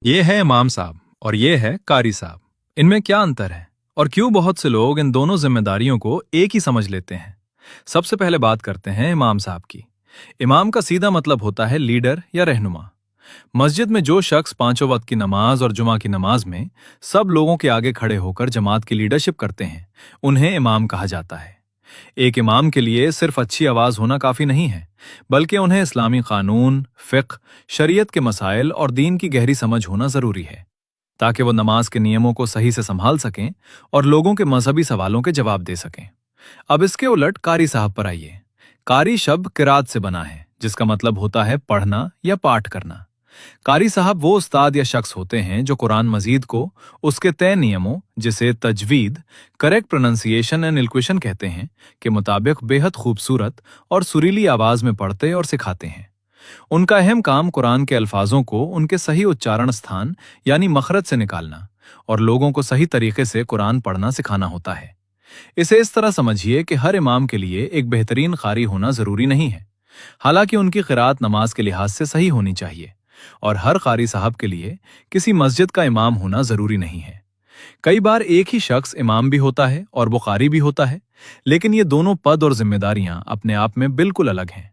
ये है इमाम साहब और ये है कारी साहब। इनमें क्या अंतर है और क्यों बहुत से लोग इन दोनों जिम्मेदारियों को एक ही समझ लेते हैं? सबसे पहले बात करते हैं इमाम साहब की। इमाम का सीधा मतलब होता है लीडर या रहनुमा। मस्जिद में जो शख्स पांचों वक्त की नमाज और जुमा की नमाज में सब लोगों के आगे खड़े होकर जमात की लीडरशिप करते हैं, उन्हें इमाम कहा जाता है। एक इमाम के लिए सिर्फ अच्छी आवाज होना काफी नहीं है, बल्कि उन्हें इस्लामी कानून, फिक्र, शरीयत के मसाइल और दीन की गहरी समझ होना जरूरी है, ताकि वो नमाज के नियमों को सही से संभाल सकें और लोगों के मजहबी सवालों के जवाब दे सकें। अब इसके उलट कारी साहब पर आइए। कारी शब्द किरात से बना है, जिसका मतलब होता है पढ़ना या पाठ करना। कारी साहब वो उस्ताद या शख्स होते हैं जो कुरान मजीद को उसके तय नियमों, जिसे तजवीद, करेक्ट प्रोनंसिएशन एंड इल्क्वेशन कहते हैं, के मुताबिक बेहद खूबसूरत और सुरीली आवाज में पढ़ते और सिखाते हैं। उनका अहम काम कुरान के अल्फाजों को उनके सही उच्चारण स्थान यानी मखरज से निकालना और लोगों को सही तरीके से कुरान पढ़ना सिखाना होता है। इसे इस तरह समझिए कि हर इमाम के लिए एक बेहतरीन कारी होना जरूरी नहीं है। हालांकि उनकी क़िरात नमाज के लिहाज से सही होनी चाहिए, और हर कारी साहब के लिए किसी मस्जिद का इमाम होना जरूरी नहीं है। कई बार एक ही शख्स इमाम भी होता है और वो कारी भी होता है, लेकिन ये दोनों पद और जिम्मेदारियां अपने आप में बिल्कुल अलग हैं।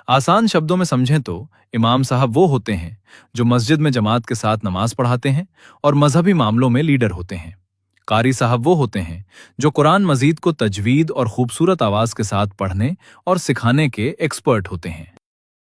आसान शब्दों में समझें तो इमाम साहब वो होते हैं जो मस्जिद में जमात के साथ नमाज पढ़ाते हैं और मजहबी मामलों में लीडर होते हैं। कारी साहब वो होते हैं जो कुरान मजीद को तजवीद और खूबसूरत आवाज के साथ पढ़ने और सिखाने के एक्सपर्ट होते हैं।